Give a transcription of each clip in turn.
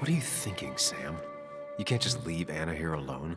What are you thinking, Sam? You can't just leave Anna here alone.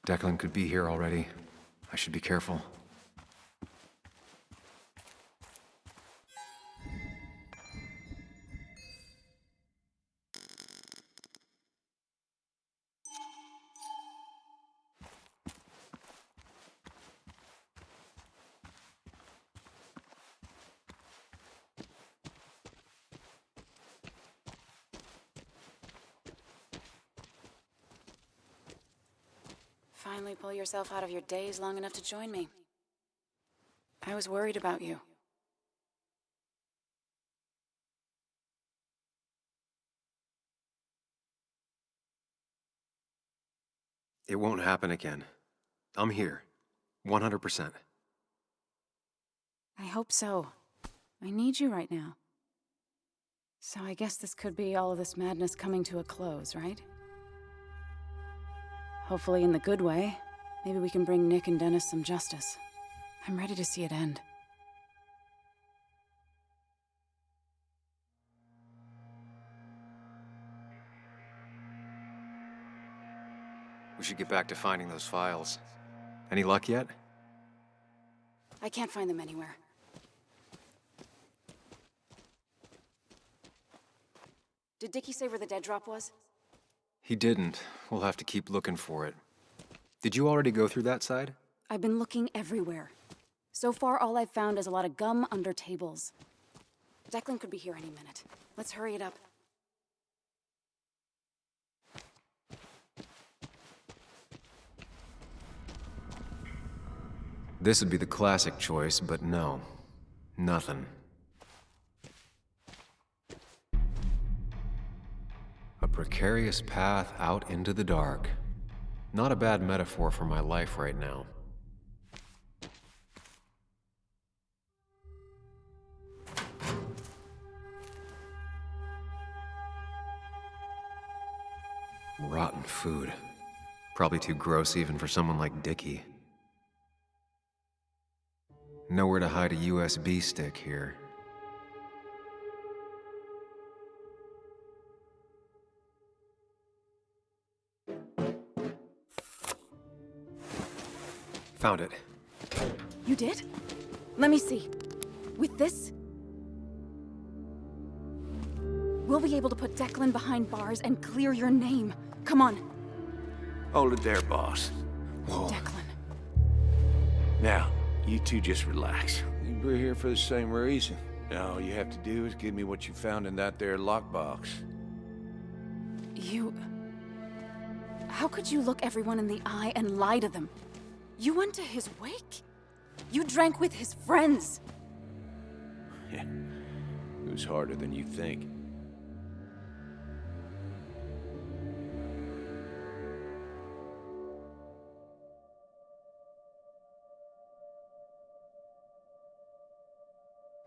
Declan could be here already. I should be careful. Finally pull yourself out of your daze long enough to join me. I was worried about you. It won't happen again. I'm here. 100%. I hope so. I need you right now. So I guess this could be all of this madness coming to a close, right? Hopefully in the good way. Maybe we can bring Nick and Dennis some justice. I'm ready to see it end. We should get back to finding those files. Any luck yet? I can't find them anywhere. Did Dickie say where the dead drop was? He didn't. We'll have to keep looking for it. Did you already go through that side? I've been looking everywhere. So far, all I've found is a lot of gum under tables. Declan could be here any minute. Let's hurry it up. This would be the classic choice, but no. Nothing. A precarious path out into the dark. Not a bad metaphor for my life right now. Rotten food. Probably too gross even for someone like Dickie. Nowhere to hide a USB stick here. Found it. You did? Let me see. With this, we'll be able to put Declan behind bars and clear your name. Come on. Hold it there, boss. Whoa. Declan. Now, you two just relax. We're here for the same reason. Now, all you have to do is give me what you found in that there lockbox. You... How could you look everyone in the eye and lie to them? You went to his wake? You drank with his friends. Yeah, it was harder than you think.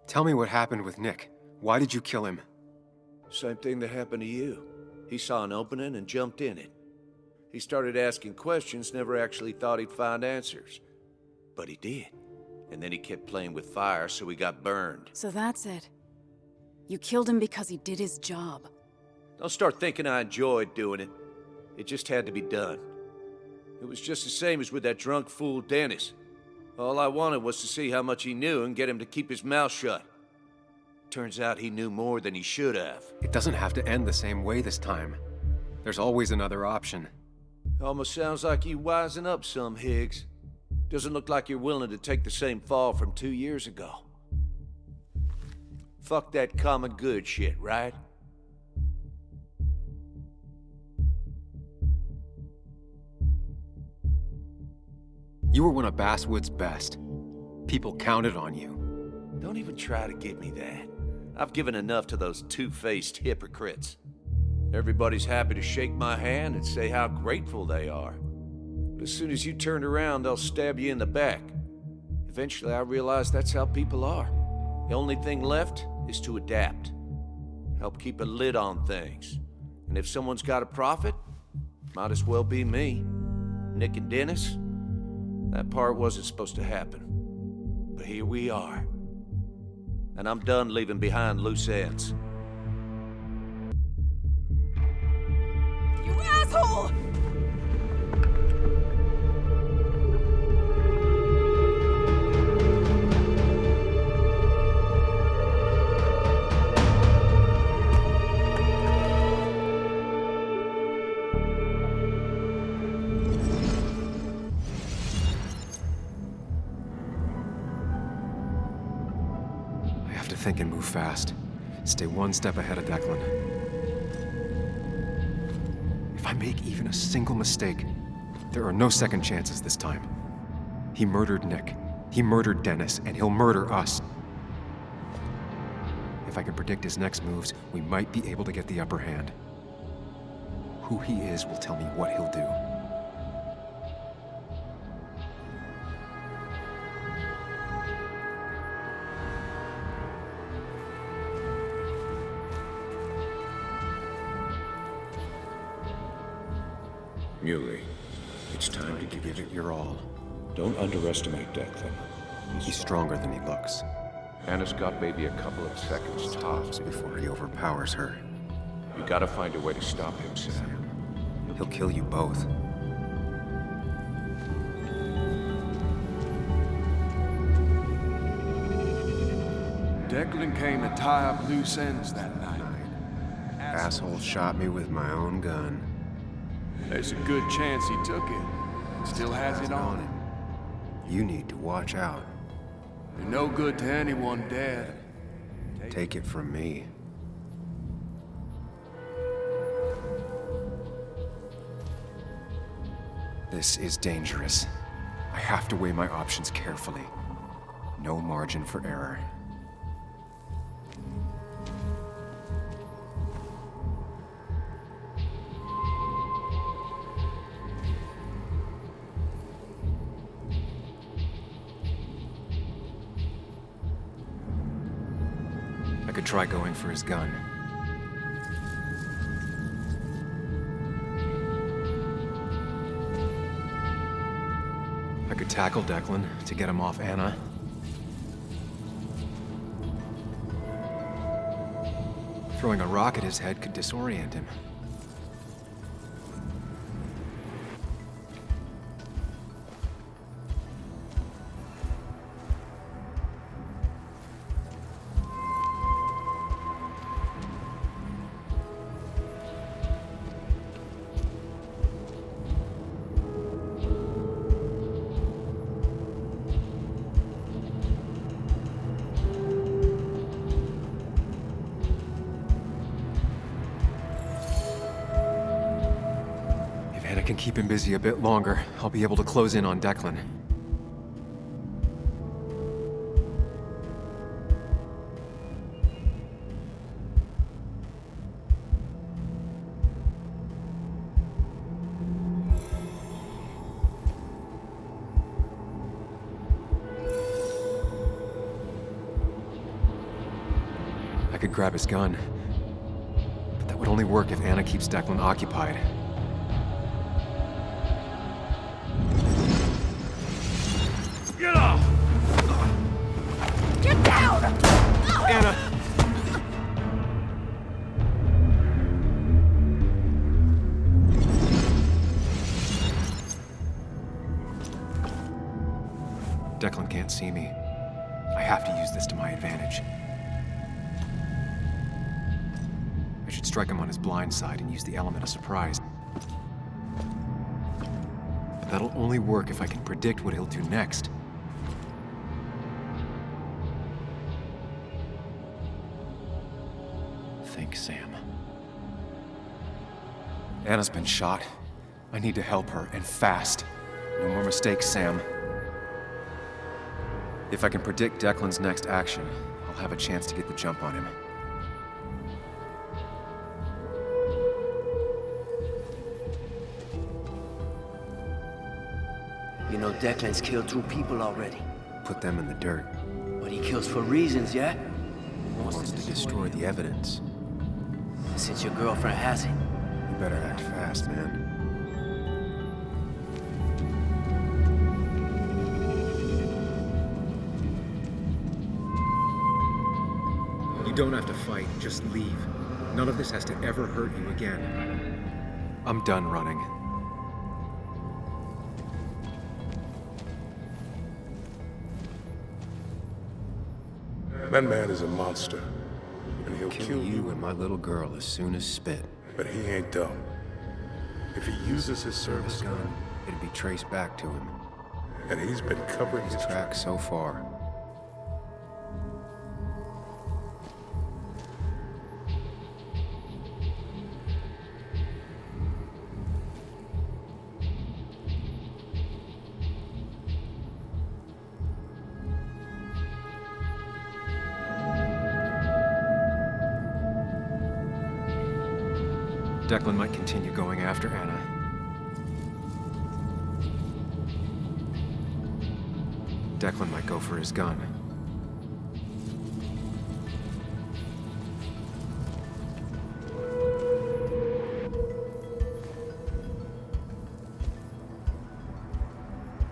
Tell me what happened with Nick. Why did you kill him? Same thing that happened to you. He saw an opening and jumped in it. He started asking questions, never actually thought he'd find answers. But he did. And then he kept playing with fire, so he got burned. So that's it. You killed him because he did his job. Don't start thinking I enjoyed doing it. It just had to be done. It was just the same as with that drunk fool Dennis. All I wanted was to see how much he knew and get him to keep his mouth shut. Turns out he knew more than he should have. It doesn't have to end the same way this time. There's always another option. Almost sounds like you wising up some, Higgs. Doesn't look like you're willing to take the same fall from 2 years ago. Fuck that common good shit, right? You were one of Basswood's best. People counted on you. Don't even try to give me that. I've given enough to those two-faced hypocrites. Everybody's happy to shake my hand and say how grateful they are. But as soon as you turn around, they'll stab you in the back. Eventually, I realized that's how people are. The only thing left is to adapt. Help keep a lid on things. And if someone's got a profit, might as well be me. Nick and Dennis, that part wasn't supposed to happen. But here we are. And I'm done leaving behind loose ends. You asshole! I have to think and move fast. Stay one step ahead of Declan. If I make even a single mistake, there are no second chances this time. He murdered Nick. He murdered Dennis, and he'll murder us. If I can predict his next moves, we might be able to get the upper hand. Who he is will tell me what he'll do. Muley, it's time to Give it your all. Don't underestimate Declan. He's stronger than he looks. Anna's got maybe a couple of seconds tops. Before he overpowers her, You gotta find a way to stop him, Sam. he'll kill you both. Declan came to tie up loose ends that night. Asshole shot me with my own gun. There's a good chance he took it. Still has it on him. You need to watch out. You're no good to anyone dead. Take it from me. This is dangerous. I have to weigh my options carefully. No margin for error. I could try going for his gun. I could tackle Declan to get him off Anna. Throwing a rock at his head could disorient him. If I can keep him busy a bit longer, I'll be able to close in on Declan. I could grab his gun, but that would only work if Anna keeps Declan occupied. Get off! Get down! Anna! Declan can't see me. I have to use this to my advantage. I should strike him on his blind side and use the element of surprise. But that'll only work if I can predict what he'll do next. Think, Sam. Anna's been shot. I need to help her, and fast. No more mistakes, Sam. If I can predict Declan's next action, I'll have a chance to get the jump on him. You know Declan's killed 2 people already. Put them in the dirt. But he kills for reasons, yeah? Wants to destroy the evidence. Since your girlfriend has it. You better act fast, man. You don't have to fight, just leave. None of this has to ever hurt you again. I'm done running. That man is a monster, and he'll Kill you and my little girl as soon as spit. But he ain't dumb. If he uses his service gun, It'd be traced back to him. and he's been covering his His tracks so far. Declan might continue going after Anna. Declan might go for his gun.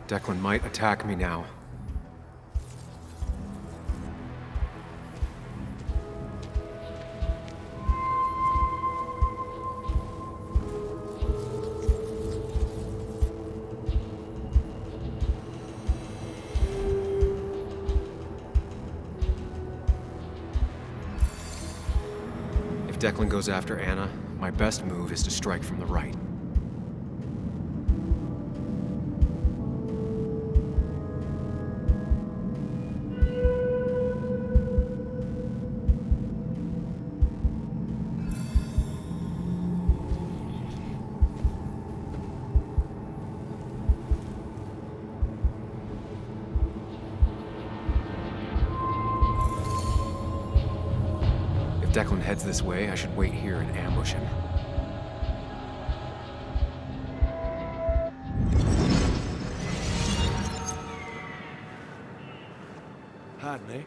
Declan might attack me now. If Declan goes after Anna, my best move is to strike from the right. If Declan heads this way, I should wait here and ambush him. Hi, Nick.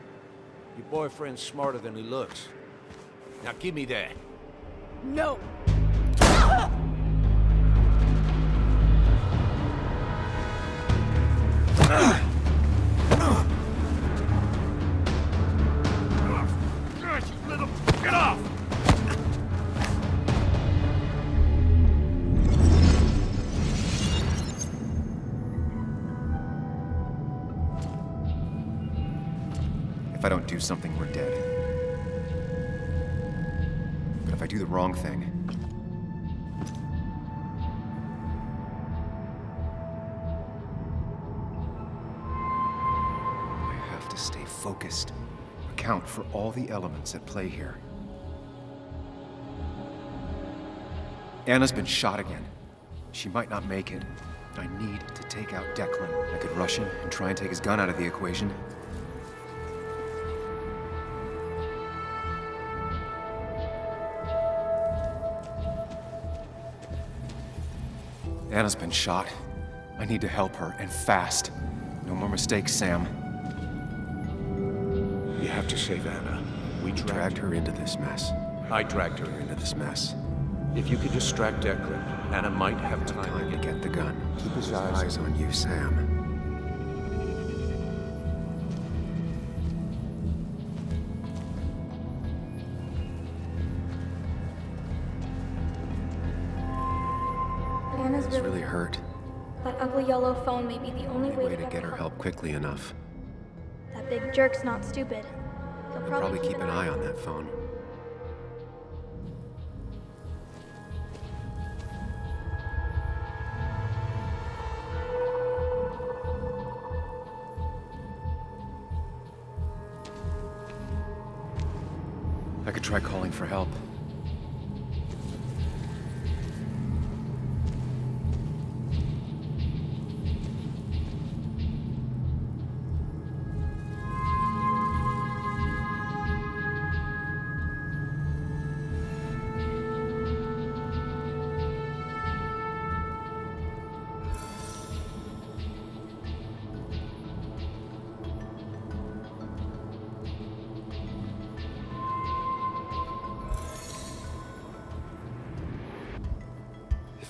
Your boyfriend's smarter than he looks. Now give me that. No! Get off! If I don't do something, we're dead. But if I do the wrong thing... I have to stay focused. Account for all the elements at play here. Anna's been shot again. She might not make it. I need to take out Declan. I could rush him and try and take his gun out of the equation. Anna's been shot. I need to help her, and fast. No more mistakes, Sam. You have to save Anna. We Dragged her into this mess. I dragged her in. Into this mess. If you could distract Declan, Anna might have time Time to to get the gun. Keep his eyes on you, Sam. Anna's It's really hurt. That ugly yellow phone may be the only Only way to get her help quickly enough. That big jerk's not stupid. He'll I'll probably keep an eye on that phone. I could try calling for help.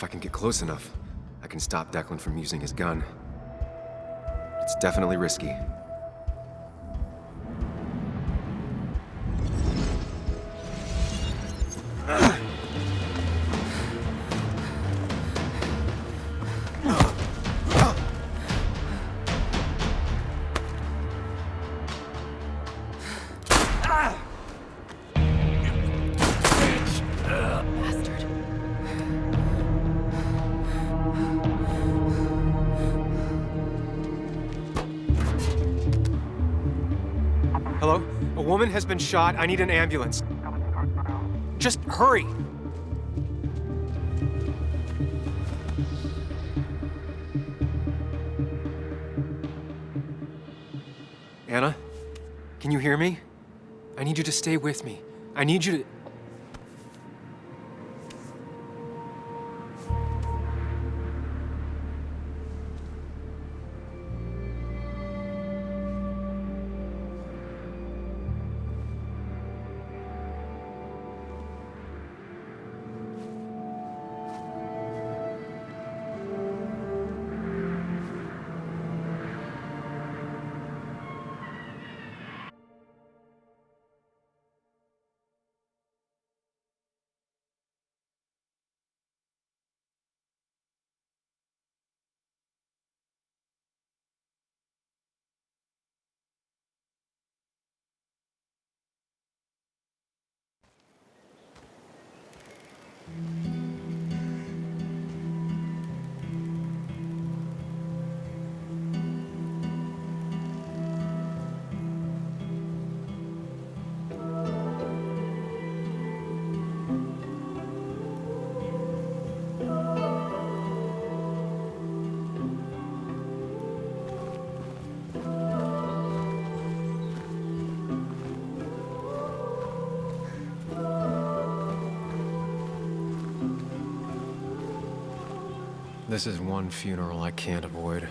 I can get close enough, I can stop Declan from using his gun. It's definitely risky. Bastard. Hello? A woman has been shot. I need an ambulance. Just hurry! Anna? Can you hear me? I need you to stay with me. I need you to... This is one funeral I can't avoid.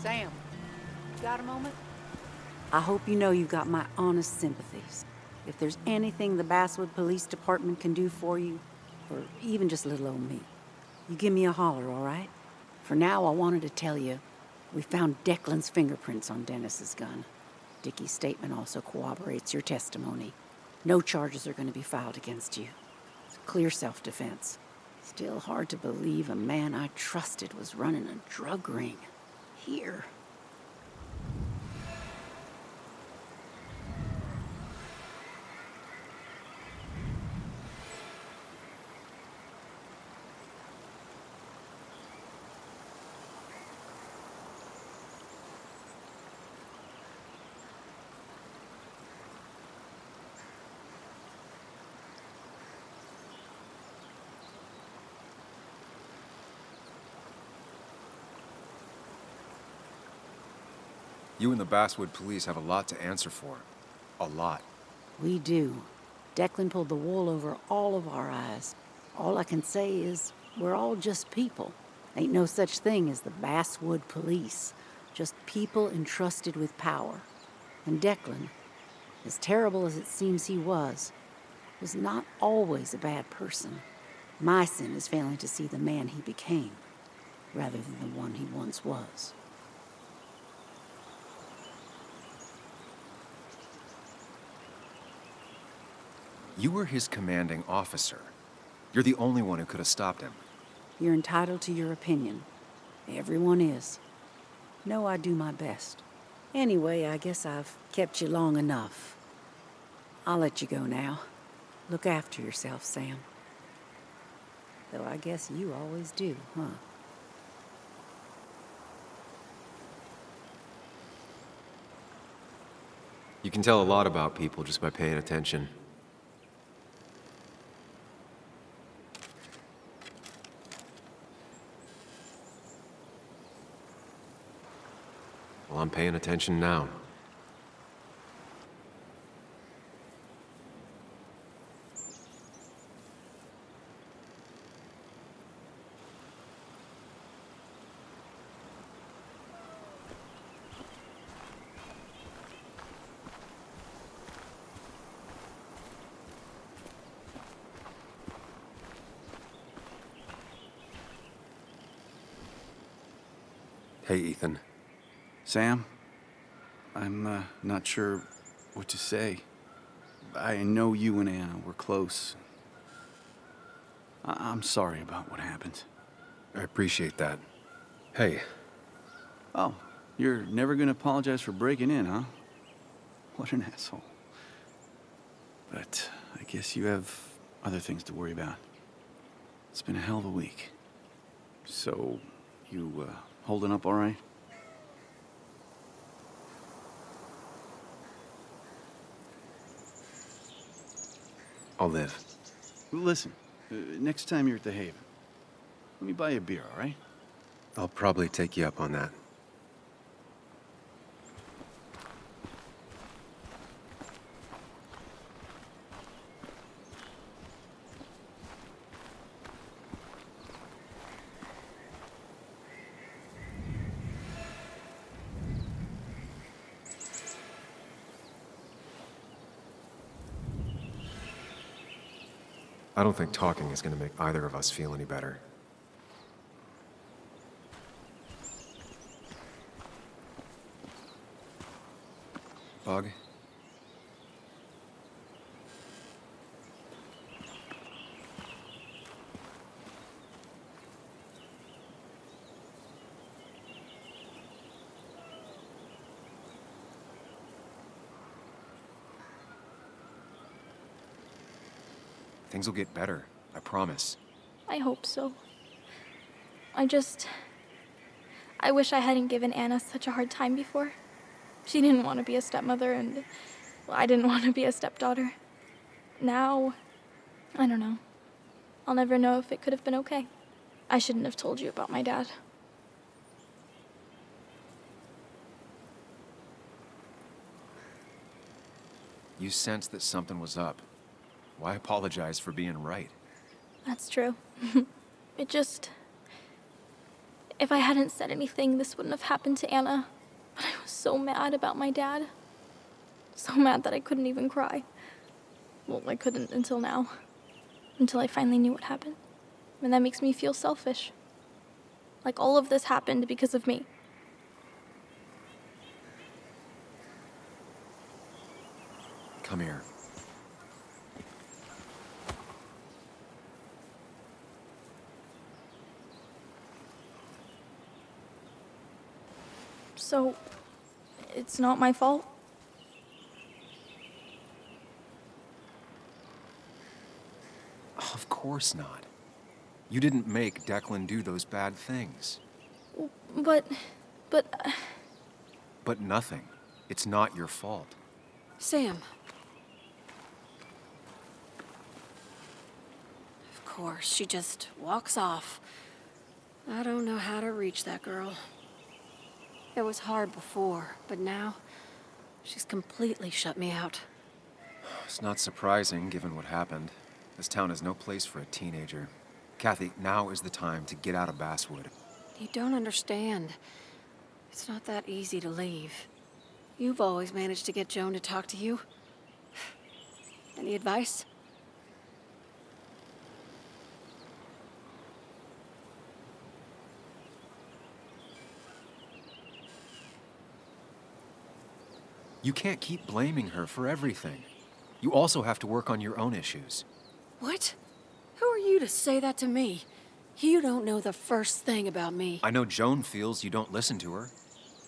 Sam, got a moment? I hope you know you've got my honest sympathies. If there's anything the Basswood Police Department can do for you, or even just little old me, you give me a holler, all right? For now, I wanted to tell you, we found Declan's fingerprints on Dennis's gun. Dickie's statement also corroborates your testimony. No charges are going to be filed against you. It's clear self-defense. Still hard to believe a man I trusted was running a drug ring. Here. You and the Basswood police have a lot to answer for. A lot. We do. Declan pulled the wool over all of our eyes. All I can say is, we're all just people. Ain't no such thing as the Basswood police. Just people entrusted with power. And Declan, as terrible as it seems he was not always a bad person. My sin is failing to see the man he became, rather than the one he once was. You were his commanding officer. You're the only one who could have stopped him. You're entitled to your opinion. Everyone is. No, I do my best. Anyway, I guess I've kept you long enough. I'll let you go now. Look after yourself, Sam. Though I guess you always do, huh? You can tell a lot about people just by paying attention. Well, I'm paying attention now. Hey, Ethan. Sam, I'm not sure what to say. I know you and Anna were close. I'm sorry about what happened. I appreciate that. Hey, Oh, you're never gonna apologize for breaking in, huh? What an asshole. But I guess you have other things to worry about. It's been a hell of a week. So, you holding up all right? I'll live. Listen, next time you're at the Haven, let me buy you a beer, all right? I'll probably take you up on that. I don't think talking is going to make either of us feel any better. Bug? Things will get better, I promise. I hope so. I wish I hadn't given Anna such a hard time before. She didn't want to be a stepmother, and well, I didn't want to be a stepdaughter. Now, I don't know. I'll never know if it could have been okay. I shouldn't have told you about my dad. You sensed that something was up. Why apologize for being right? That's true. If I hadn't said anything, this wouldn't have happened to Anna. But I was so mad about my dad. So mad that I couldn't even cry. Well, I couldn't until now. Until I finally knew what happened. And that makes me feel selfish. Like all of this happened because of me. Come here. So, it's not my fault? Of course not. You didn't make Declan do those bad things. But... But nothing. It's not your fault. Sam. Of course, she just walks off. I don't know how to reach that girl. It was hard before, but now she's completely shut me out. It's not surprising, given what happened. This town is no place for a teenager. Kathy, now is the time to get out of Basswood. You don't understand. It's not that easy to leave. You've always managed to get Joan to talk to you. Any advice? You can't keep blaming her for everything. You also have to work on your own issues. What? Who are you to say that to me? You don't know the first thing about me. I know Joan feels you don't listen to her.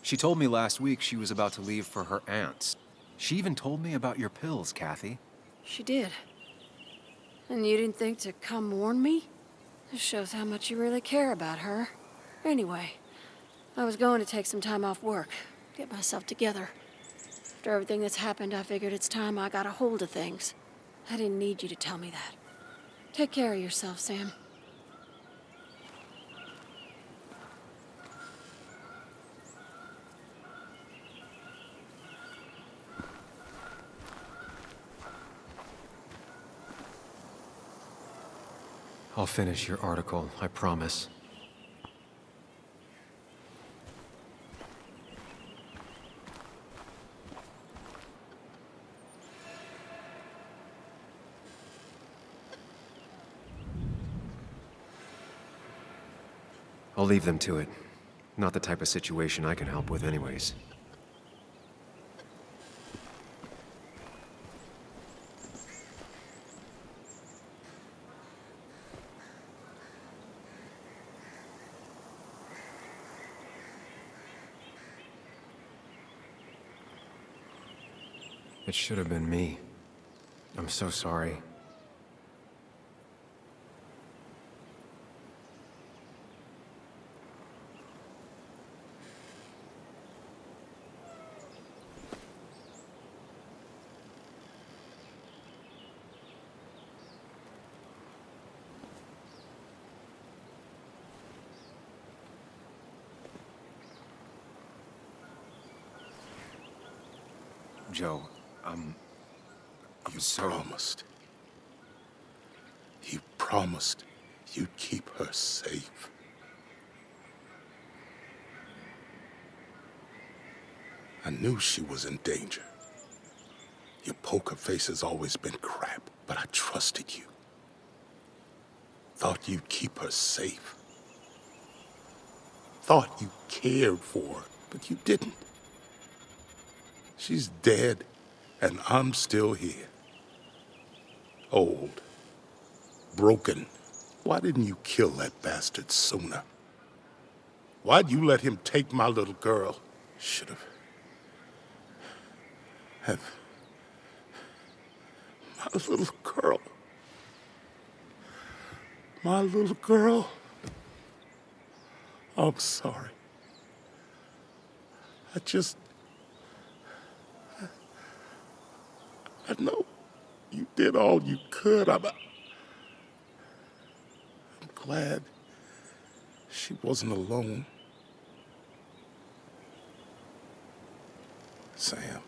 She told me last week she was about to leave for her aunt's. She even told me about your pills, Kathy. She did. And you didn't think to come warn me? This shows how much you really care about her. Anyway, I was going to take some time off work, get myself together. After everything that's happened, I figured it's time I got a hold of things. I didn't need you to tell me that. Take care of yourself, Sam. I'll finish your article, I promise. I'll leave them to it. Not the type of situation I can help with anyways. It should have been me. I'm so sorry. Joe, You promised. You promised you'd keep her safe. I knew she was in danger. Your poker face has always been crap, but I trusted you. Thought you'd keep her safe. Thought you cared for her, but you didn't. She's dead, and I'm still here. Old. Broken. Why didn't you kill that bastard sooner? Why'd you let him take my little girl? Should've... My little girl. My little girl. I'm sorry. I know you did all you could. I'm glad she wasn't alone. Sam,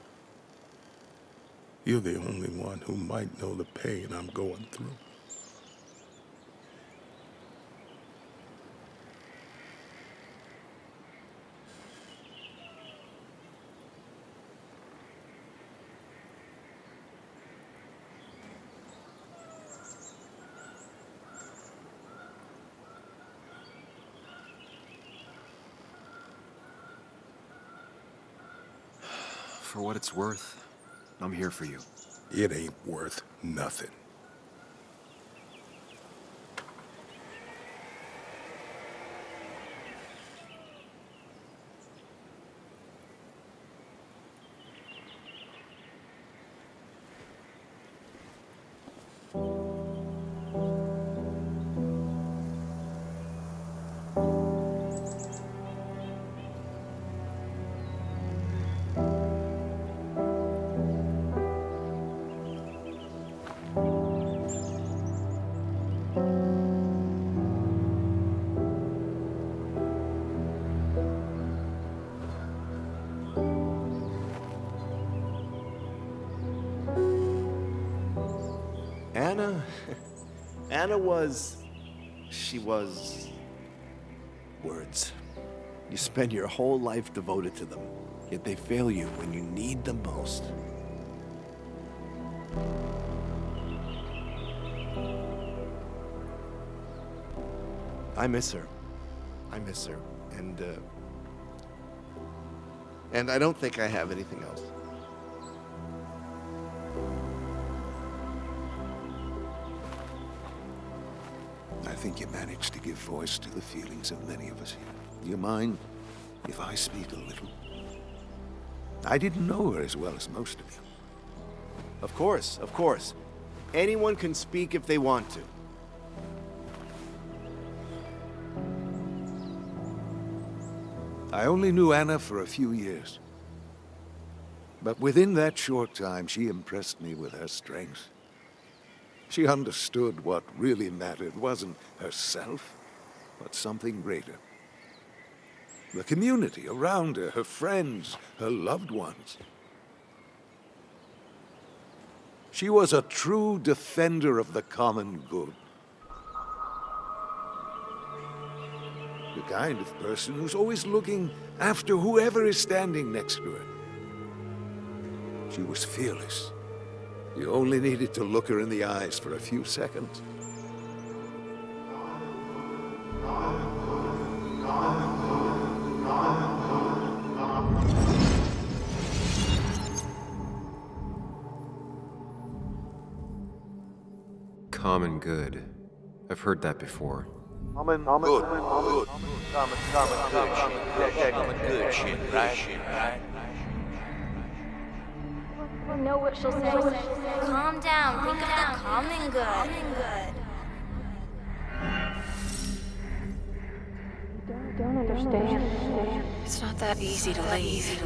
you're the only one who might know the pain I'm going through. For what it's worth, I'm here for you. It ain't worth nothing. Anna was... she was... words. You spend your whole life devoted to them, yet they fail you when you need them most. I miss her. I miss her. And I don't think I have anything else. I think you managed to give voice to the feelings of many of us here. Do you mind if I speak a little? I didn't know her as well as most of you. Of course, of course. Anyone can speak if they want to. I only knew Anna for a few years. But within that short time, she impressed me with her strength. She understood what really mattered wasn't herself, but something greater. The community around her, her friends, her loved ones. She was a true defender of the common good. The kind of person who's always looking after whoever is standing next to her. She was fearless. You only needed to look her in the eyes for a few seconds. common good. I've heard that before. Common good shit, right? I know what she'll say. Calm down. Think of the common good. Don't understand. It's not that easy to leave.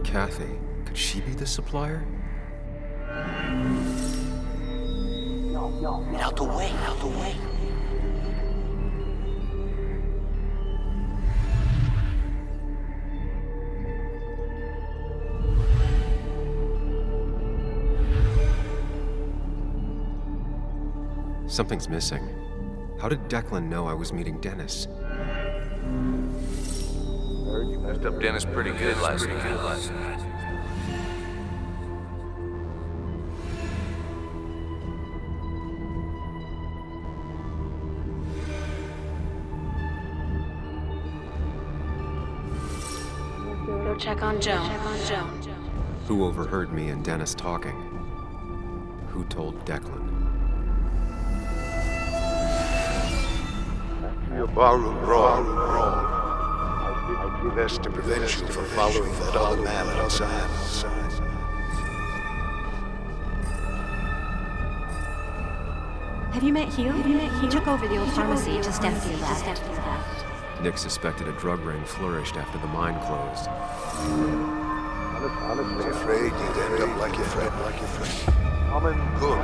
Kathy, could she be the supplier? Out the way, out the way. Something's missing. How did Declan know I was meeting Dennis? Messed up Dennis pretty good last night. Go check on Joan. Who overheard me and Dennis talking? Who told Declan? Your barroom brawl. I did best to prevent you from following that other man outside. Have you met Hugh? He took over the old pharmacy just after you left. Nick suspected a drug ring flourished after the mine closed. I was afraid you'd end up like your friend. Good.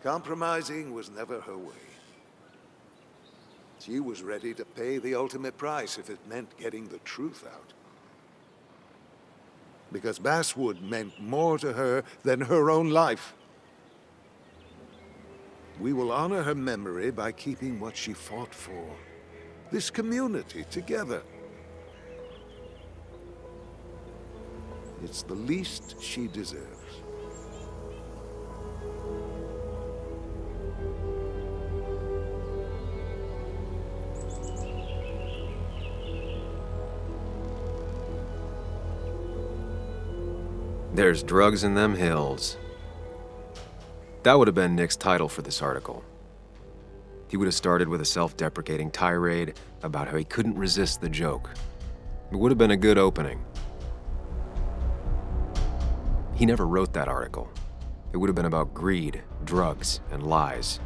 Compromising was never her way. She was ready to pay the ultimate price if it meant getting the truth out. Because Basswood meant more to her than her own life. We will honor her memory by keeping what she fought for. This community together. It's the least she deserves. There's drugs in them hills. That would have been Nick's title for this article. He would have started with a self-deprecating tirade about how he couldn't resist the joke. It would have been a good opening. He never wrote that article. It would have been about greed, drugs, and lies.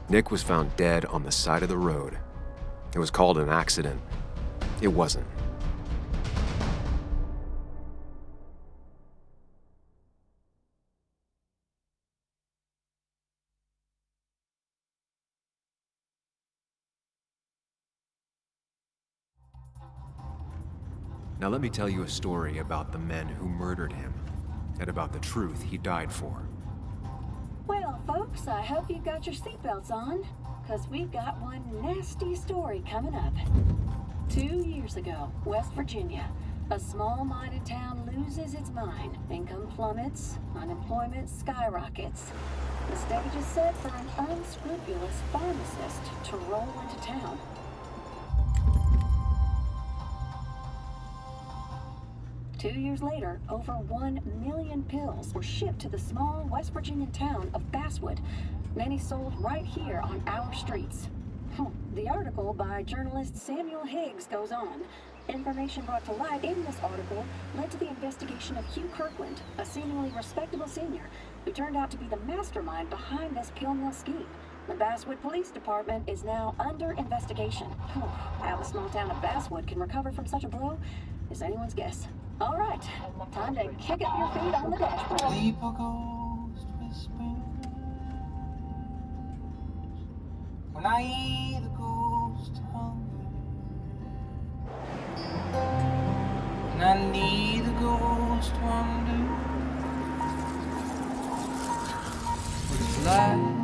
Nick was found dead on the side of the road. It was called an accident. It wasn't. Now let me tell you a story about the men who murdered him, and about the truth he died for. Well, folks, I hope you've got your seatbelts on, because we've got one nasty story coming up. 2 years ago, West Virginia, a small-minded town loses its mind. Income plummets, unemployment skyrockets. The stage is set for an unscrupulous pharmacist to roll into town. Two years later, over 1 million pills were shipped to the small West Virginia town of Basswood, many sold right here on our streets. The article by journalist Samuel Higgs goes on. Information brought to light in this article led to the investigation of Hugh Kirkland, a seemingly respectable senior who turned out to be the mastermind behind this pill mill scheme. The Basswood Police Department is now under investigation. How the small town of Basswood can recover from such a blow is anyone's guess. All right, time to kick up your feet on the dashboard. People ghost whisper when I hear the ghost hunger, and I need the ghost wonder what it's like.